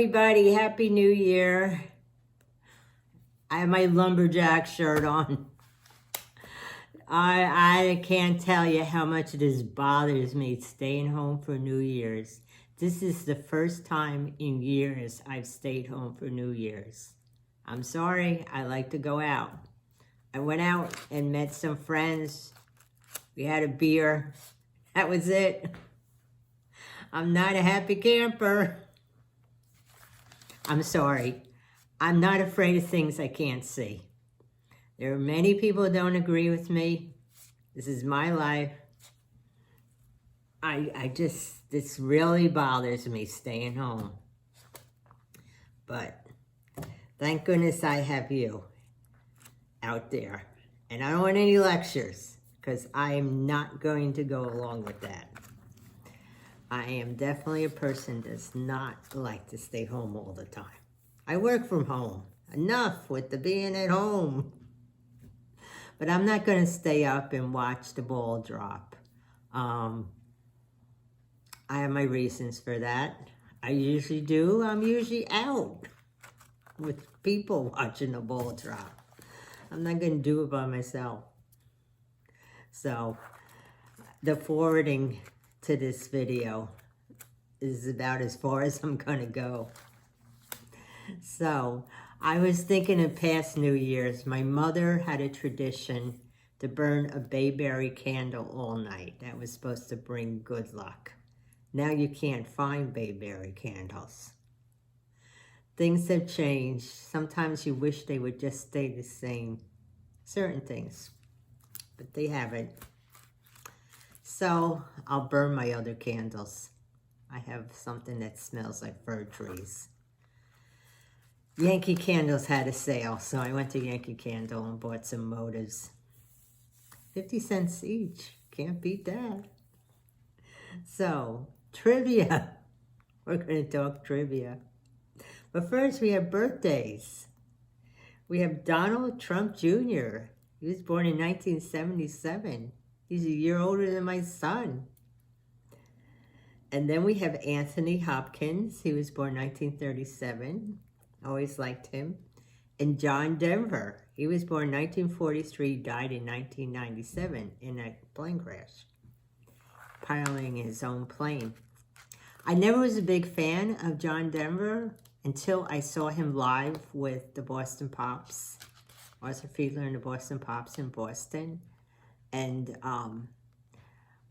everybody. Happy New Year. I have my lumberjack shirt on. I can't tell you how much this bothers me staying home for New Year's. This is the first time in years I've stayed home for New Year's. I'm sorry, I like to go out. I went out and met some friends. We had a beer. That was it. I'm not a happy camper. I'm sorry. I'm not afraid of things I can't see. There are many people who don't agree with me. This is my life. This really bothers me staying home. But thank goodness I have you out there. And I don't want any lectures because I am not going to go along with that. I am definitely a person that does not like to stay home all the time. I work from home. Enough with the being at home. But I'm not going to stay up and watch the ball drop. I have my reasons for that. I usually do. I'm usually out with people watching the ball drop. I'm not going to do it by myself. So, the forwarding to this video is about as far as I'm going to go. So, I was thinking of past New Year's. My mother had a tradition to burn a bayberry candle all night. That was supposed to bring good luck. Now you can't find bayberry candles. Things have changed. Sometimes you wish they would just stay the same. Certain things. But they haven't. So, I'll burn my other candles. I have something that smells like fir trees. Yankee Candles had a sale, so I went to Yankee Candle and bought some motives. 50 cents each. Can't beat that. So, trivia. We're going to talk trivia. But first, we have birthdays. We have Donald Trump Jr. He was born in 1977. He's a year older than my son. And then we have Anthony Hopkins. He was born 1937. Always liked him. And John Denver. He was born 1943, died in 1997 in a plane crash, piloting his own plane. I never was a big fan of John Denver until I saw him live with the Boston Pops, Arthur Fiedler and the Boston Pops in Boston. And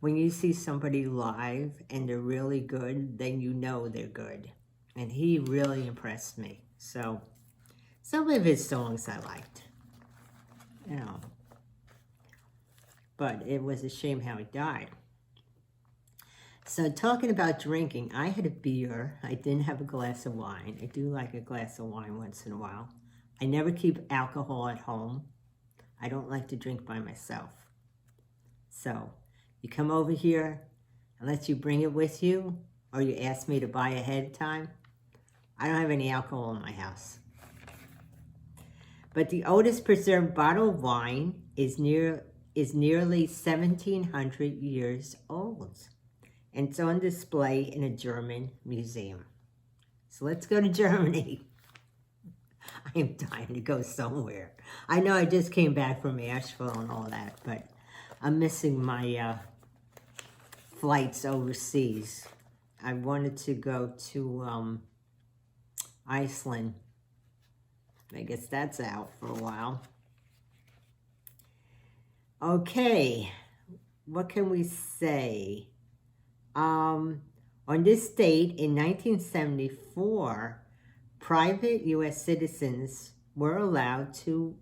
when you see somebody live and they're really good, then you know they're good. And he really impressed me. So, some of his songs I liked, you know. But it was a shame how he died. So, talking about drinking, I had a beer. I didn't have a glass of wine. I do like a glass of wine once in a while. I never keep alcohol at home. I don't like to drink by myself. So, you come over here, unless you bring it with you, or you ask me to buy ahead of time, I don't have any alcohol in my house. But the oldest preserved bottle of wine is nearly 1,700 years old. And it's on display in a German museum. So let's go to Germany. I am dying to go somewhere. I know I just came back from Asheville and all that, but I'm missing my flights overseas. I wanted to go to Iceland. I guess that's out for a while. Okay, what can we say? On this date in 1974, private U.S. citizens were allowed to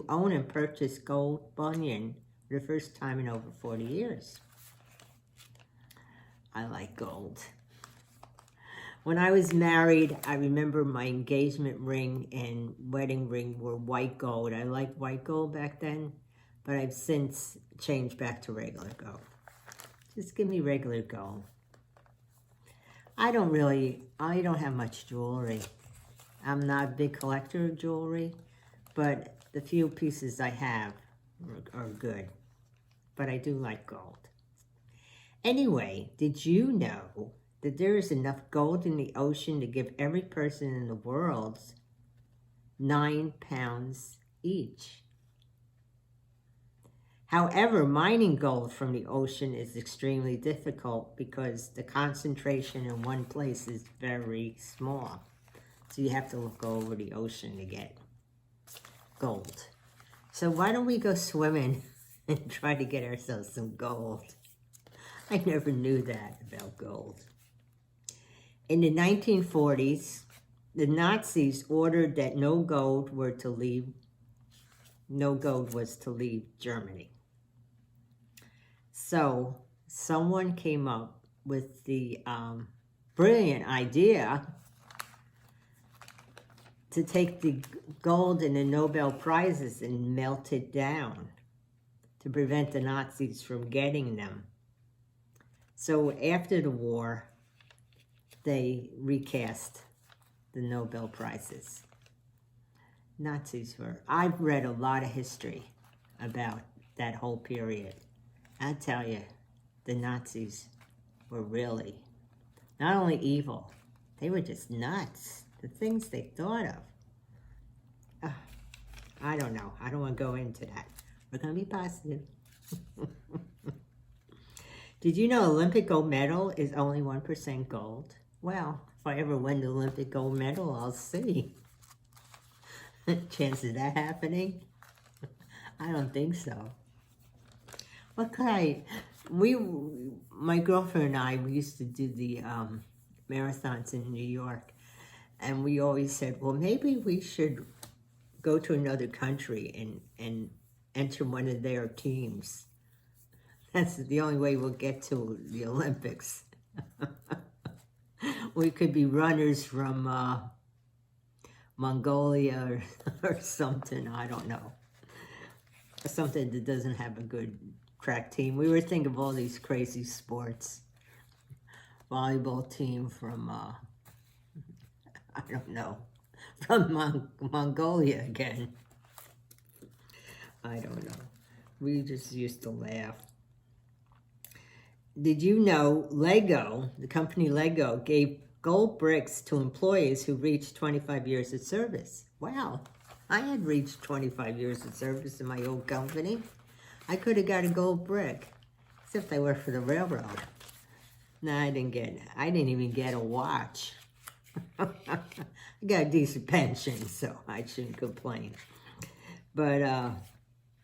own and purchase gold bullion for the first time in over 40 years. I like gold. When I was married, I remember my engagement ring and wedding ring were white gold. I liked white gold back then, but I've since changed back to regular gold. Just give me regular gold. I don't have much jewelry. I'm not a big collector of jewelry, but the few pieces I have are good. But I do like gold. Anyway, did you know that there is enough gold in the ocean to give every person in the world 9 pounds each. However, mining gold from the ocean is extremely difficult because the concentration in one place is very small. So you have to look over the ocean to get gold. So why don't we go swimming and try to get ourselves some gold? I never knew that about gold. In the 1940s, the Nazis ordered that no gold was to leave Germany. So someone came up with the brilliant idea to take the gold in the Nobel Prizes and melt it down to prevent the Nazis from getting them. So after the war, they recast the Nobel Prizes. Nazis were, I've read a lot of history about that whole period. I tell you, the Nazis were really not only evil, they were just nuts. The things they thought of. I don't know. I don't want to go into that. We're going to be positive. Did you know Olympic gold medal is only 1% gold? Well, if I ever win the Olympic gold medal, I'll see. Chance of that happening? I don't think so. Okay, my girlfriend and I, we used to do the marathons in New York, and we always said, well, maybe we should go to another country and enter one of their teams. That's the only way we'll get to the Olympics. We could be runners from Mongolia or something, I don't know. Something that doesn't have a good track team. We were thinking of all these crazy sports. Volleyball team from, I don't know, from Mongolia again. I don't know. We just used to laugh. Did you know Lego, the company Lego, gave gold bricks to employees who reached 25 years of service? Wow, I had reached 25 years of service in my old company. I could have got a gold brick, except I worked for the railroad. No, I didn't even get a watch. I got a decent pension, so I shouldn't complain. But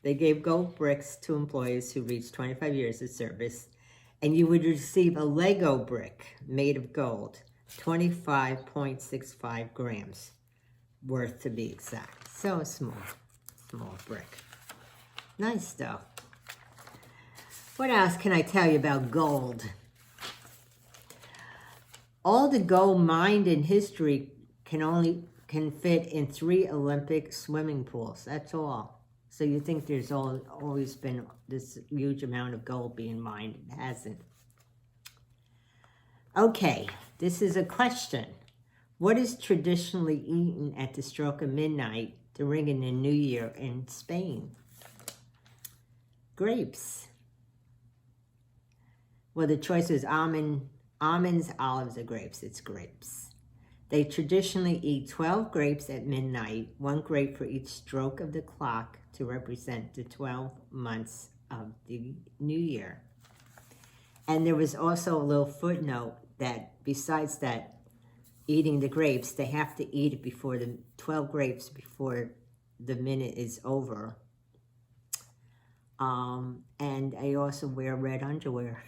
they gave gold bricks to employees who reached 25 years of service, and you would receive a Lego brick made of gold, 25.65 grams worth to be exact. So a small brick. Nice stuff. What else can I tell you about gold? All the gold mined in history can fit in 3 Olympic swimming pools. That's all. So you think there's always been this huge amount of gold being mined. It hasn't. Okay, this is a question. What is traditionally eaten at the stroke of midnight to ring in the new year in Spain? Grapes. Well, the choice is almonds, olives, or grapes. It's grapes. They traditionally eat 12 grapes at midnight, 1 grape for each stroke of the clock to represent the 12 months of the new year. And there was also a little footnote that besides that, eating the grapes, they have to eat it before the 12 grapes before the minute is over. And I also wear red underwear.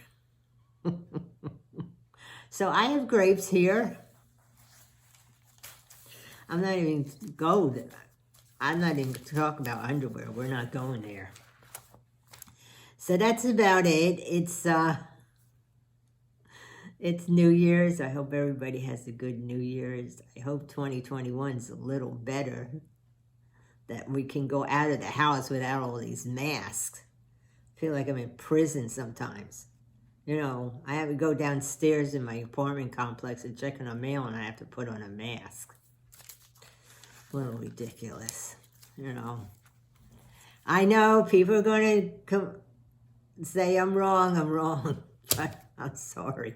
So I have grapes here. I'm not even talking about underwear. We're not going there. So that's about it. It's New Year's. I hope everybody has a good New Year's. I hope 2021's a little better. That we can go out of the house without all these masks. I feel like I'm in prison sometimes. You know, I have to go downstairs in my apartment complex and check on a mail, and I have to put on a mask. A little ridiculous, you know. I know people are going to say I'm wrong, but I'm sorry.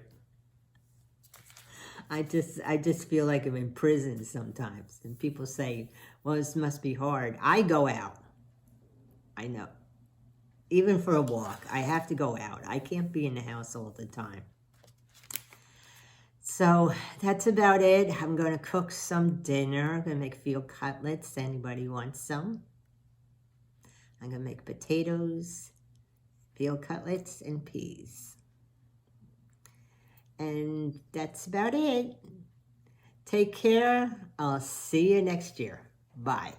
I just feel like I'm in prison sometimes. And people say, well, this must be hard. I go out. I know. Even for a walk, I have to go out. I can't be in the house all the time. So that's about it. I'm going to cook some dinner. I'm going to make veal cutlets. Anybody wants some? I'm going to make potatoes, veal cutlets, and peas. And that's about it. Take care. I'll see you next year. Bye.